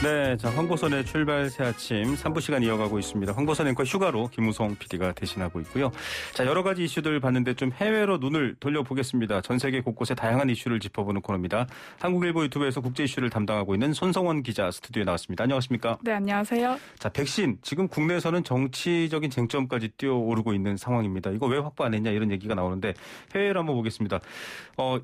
네, 자 황보선의 출발 새 아침 3부 시간 이어가고 있습니다. 황보선 앵커 휴가로 김우성 PD가 대신하고 있고요. 자, 여러 가지 이슈들 봤는데 좀 해외로 눈을 돌려보겠습니다. 전 세계 곳곳의 다양한 이슈를 짚어보는 코너입니다. 한국일보 유튜브에서 국제 이슈를 담당하고 있는 손성원 기자 스튜디오에 나왔습니다. 안녕하십니까? 네, 안녕하세요. 자, 백신 지금 국내에서는 정치적인 쟁점까지 뛰어오르고 있는 상황입니다. 이거 왜 확보 안 했냐 이런 얘기가 나오는데 해외로 한번 보겠습니다.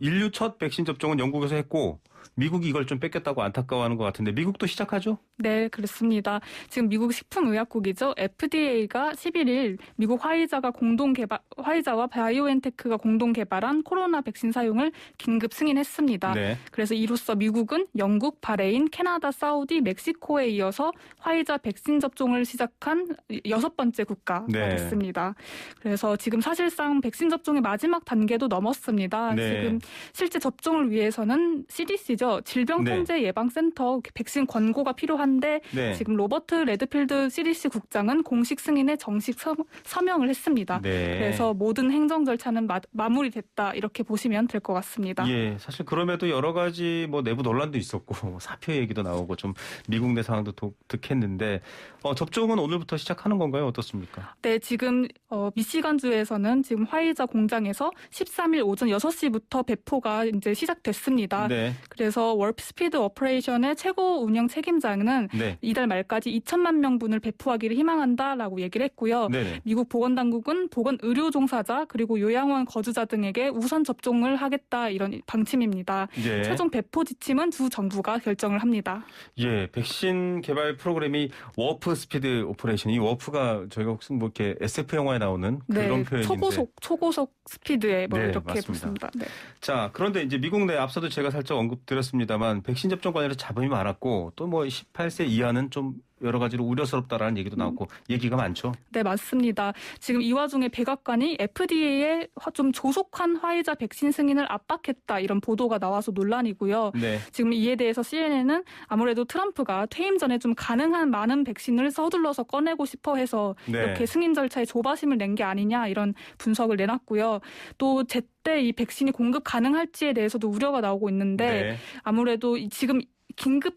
인류 첫 백신 접종은 영국에서 했고 미국이 이걸 좀 뺏겼다고 안타까워하는 것 같은데 미국도 시작하죠? 네, 그렇습니다. 지금 미국 식품의약국이죠. FDA가 11일 미국 화이자와 바이오엔테크가 공동 개발한 코로나 백신 사용을 긴급 승인했습니다. 네. 그래서 이로써 미국은 영국, 바레인, 캐나다, 사우디, 멕시코에 이어서 화이자 백신 접종을 시작한 6번째 국가가 됐습니다. 그래서 지금 사실상 백신 접종의 마지막 단계도 넘었습니다. 네. 지금 실제 접종을 위해서는 CDC죠. 질병통제예방센터 백신 권고가 필요한데 지금 로버트 레드필드 CDC 국장은 공식 승인에 정식 서명을 했습니다. 그래서 모든 행정 절차는 마무리됐다 이렇게 보시면 될 것 같습니다. 예, 사실 그럼에도 여러 가지 내부 논란도 있었고 사표 얘기도 나오고 좀 미국 내 상황도 독특했는데 접종은 오늘부터 시작하는 건가요? 어떻습니까? 네, 지금 미시간주에서는 지금 화이자 공장에서 13일 오전 6시부터 배포가 이제 시작됐습니다. 네. 그래서 월프 스피드 오퍼레이션의 최고 운영 책임자는 이달 말까지 2천만 명분을 배포하기를 희망한다라고 얘기를 했고요. 네네. 미국 보건당국은 보건 의료 종사자 그리고 요양원 거주자 등에게 우선 접종을 하겠다 이런 방침입니다. 예. 최종 배포 지침은 두 정부가 결정을 합니다. 예, 백신 개발 프로그램이 워프 스피드 오퍼레이션. 이 워프가 저희가 혹시 이렇게 SF 영화에 나오는 그런 표현인데 초고속 스피드에 이렇게 맞습니다. 붙습니다. 네. 자, 그런데 이제 미국 내 앞서도 제가 살짝 언급드렸습니다만 백신 접종 관련해서 잡음이 많았고 또 18세 이하는 좀 여러 가지로 우려스럽다라는 얘기도 나왔고 얘기가 많죠. 네, 맞습니다. 지금 이 와중에 백악관이 FDA에 좀 조속한 화이자 백신 승인을 압박했다 이런 보도가 나와서 논란이고요. 네. 지금 이에 대해서 CNN은 아무래도 트럼프가 퇴임 전에 좀 가능한 많은 백신을 서둘러서 꺼내고 싶어 해서 이렇게 승인 절차에 조바심을 낸 게 아니냐 이런 분석을 내놨고요. 또 제때 이 백신이 공급 가능할지에 대해서도 우려가 나오고 있는데 아무래도 지금 긴급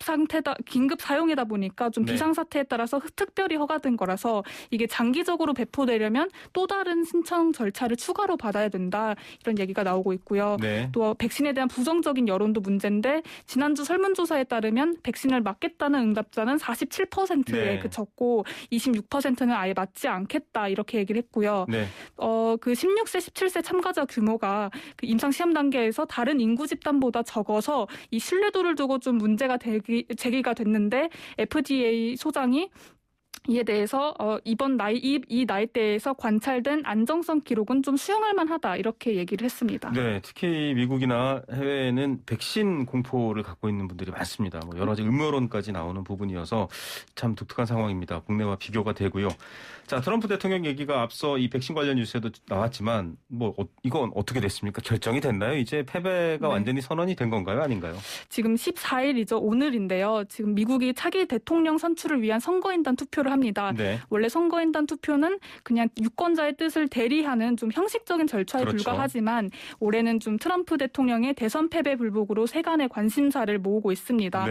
사용이다 보니까 좀 비상사태에 따라서 특별히 허가된 거라서 이게 장기적으로 배포되려면 또 다른 신청 절차를 추가로 받아야 된다 이런 얘기가 나오고 있고요. 또 백신에 대한 부정적인 여론도 문제인데 지난주 설문조사에 따르면 백신을 맞겠다는 응답자는 47%에 그쳤고 26%는 아예 맞지 않겠다 이렇게 얘기를 했고요. 그 16세, 17세 참가자 규모가 그 임상시험 단계에서 다른 인구 집단보다 적어서 이 신뢰도를 두고 좀 문제가 제기가 됐는데 FDA 소장이 이에 대해서 이 나이대에서 관찰된 안정성 기록은 좀 수용할 만하다 이렇게 얘기를 했습니다. 네, 특히 미국이나 해외에는 백신 공포를 갖고 있는 분들이 많습니다. 여러 가지 음모론까지 나오는 부분이어서 참 독특한 상황입니다. 국내와 비교가 되고요. 자, 트럼프 대통령 얘기가 앞서 이 백신 관련 뉴스에도 나왔지만 이건 어떻게 됐습니까? 결정이 됐나요? 이제 패배가 완전히 선언이 된 건가요? 아닌가요? 지금 14일이죠. 오늘인데요. 지금 미국이 차기 대통령 선출을 위한 선거인단 투표를 합니다. 원래 선거인단 투표는 그냥 유권자의 뜻을 대리하는 좀 형식적인 절차에 불과하지만 올해는 좀 트럼프 대통령의 대선 패배 불복으로 세간의 관심사를 모으고 있습니다.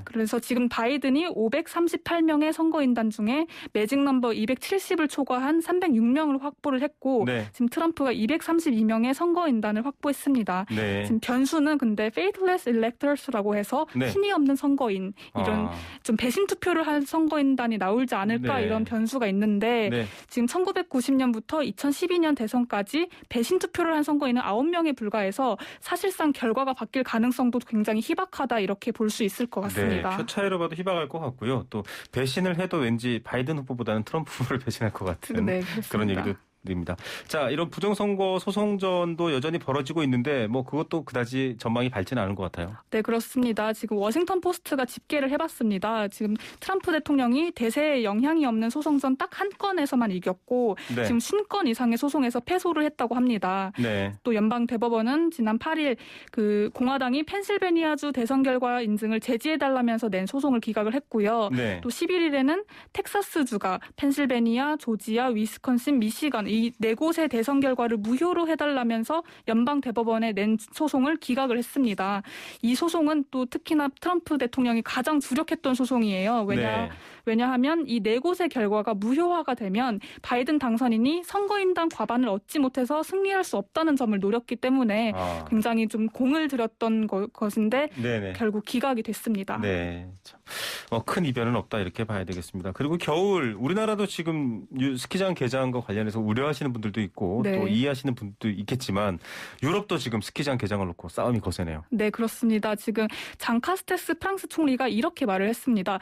그래서 지금 바이든이 538명의 선거인단 중에 매직 넘버 270을 초과한 306명을 확보를 했고 지금 트럼프가 232명의 선거인단을 확보했습니다. 지금 변수는 근데 faithless electors라고 해서 신이 없는 선거인 이런 좀 배신 투표를 한 선거인단이 나올지 않을까 이런 변수가 있는데 지금 1990년부터 2012년 대선까지 배신 투표를 한 선거인은 9명에 불과해서 사실상 결과가 바뀔 가능성도 굉장히 희박하다 이렇게 볼 수 있을 것 같습니다. 표 차이로 봐도 희박할 것 같고요. 또 배신을 해도 왠지 바이든 후보보다는 트럼프 후보를 배신할 것 같은 그런 얘기도 입니다. 자, 이런 부정선거 소송전도 여전히 벌어지고 있는데 그것도 그다지 전망이 밝지는 않은 것 같아요. 네, 그렇습니다. 지금 워싱턴 포스트가 집계를 해봤습니다. 지금 트럼프 대통령이 대세에 영향이 없는 소송전 딱 한 건에서만 이겼고 지금 50건 이상의 소송에서 패소를 했다고 합니다. 또 연방 대법원은 지난 8일 그 공화당이 펜실베니아주 대선 결과 인증을 제지해달라면서 낸 소송을 기각을 했고요. 또 11일에는 텍사스주가 펜실베니아, 조지아, 위스콘신, 미시건 이 네 곳의 대선 결과를 무효로 해달라면서 연방 대법원에 낸 소송을 기각을 했습니다. 이 소송은 또 특히나 트럼프 대통령이 가장 주력했던 소송이에요. 왜냐하면 이 네 곳의 결과가 무효화가 되면 바이든 당선인이 선거인단 과반을 얻지 못해서 승리할 수 없다는 점을 노렸기 때문에 굉장히 좀 공을 들였던 것인데 네네. 결국 기각이 됐습니다. 네, 참, 큰 이변은 없다 이렇게 봐야 되겠습니다. 그리고 겨울 우리나라도 지금 스키장 개장과 관련해서 우려하시는 분들도 있고 네. 또 이해하시는 분들도 있겠지만 유럽도 지금 스키장 개장을 놓고 싸움이 거세네요. 네, 그렇습니다. 지금 장 카스테스 프랑스 총리가 이렇게 말을 했습니다.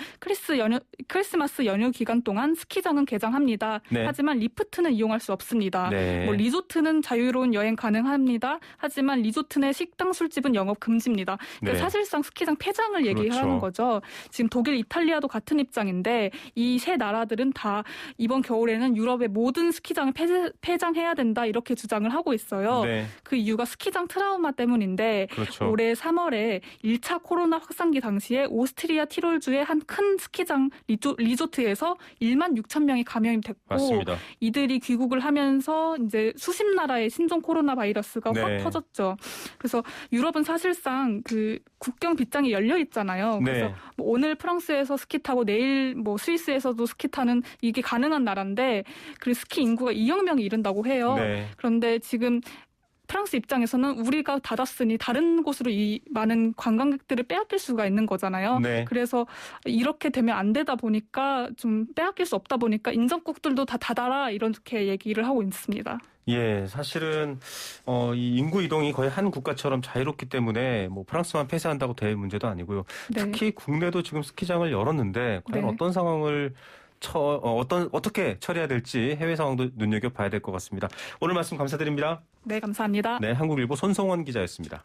크리스마스 연휴 기간 동안 스키장은 개장합니다. 네. 하지만 리프트는 이용할 수 없습니다. 네. 뭐 리조트는 자유로운 여행 가능합니다. 하지만 리조트 내 식당, 술집은 영업 금지입니다. 그러니까 네. 사실상 스키장 폐장을 얘기하는 거죠. 지금 독일, 이탈리아도 같은 입장인데 이 세 나라들은 다 이번 겨울에는 유럽의 모든 스키장을 폐장해야 된다 이렇게 주장을 하고 있어요. 네. 그 이유가 스키장 트라우마 때문인데 그렇죠. 올해 3월에 1차 코로나 확산기 당시에 오스트리아 티롤주의 한 큰 스키장 리조트에서 1만 6천 명이 감염이 됐고 맞습니다. 이들이 귀국을 하면서 이제 수십 나라의 신종 코로나 바이러스가 네. 확 터졌죠. 그래서 유럽은 사실상 그 국경 빗장이 열려 있잖아요. 그래서 네. 뭐 오늘 프랑스에서 스키 타고 내일 뭐 스위스에서도 스키 타는 이게 가능한 나라인데 그 스키 인구가 2억 명이 이른다고 해요. 네. 그런데 지금 프랑스 입장에서는 우리가 닫았으니 다른 곳으로 이 많은 관광객들을 빼앗길 수가 있는 거잖아요. 네. 그래서 이렇게 되면 안 되다 보니까 좀 빼앗길 수 없다 보니까 인접국들도 다 닫아라 이렇게 얘기를 하고 있습니다. 예, 사실은 이 인구 이동이 거의 한 국가처럼 자유롭기 때문에 뭐 프랑스만 폐쇄한다고 될 문제도 아니고요. 네. 특히 국내도 지금 스키장을 열었는데 과연 네. 어떤 상황을 어떻게 처리해야 될지 해외 상황도 눈여겨봐야 될 것 같습니다. 오늘 말씀 감사드립니다. 네, 감사합니다. 네, 한국일보 손성원 기자였습니다.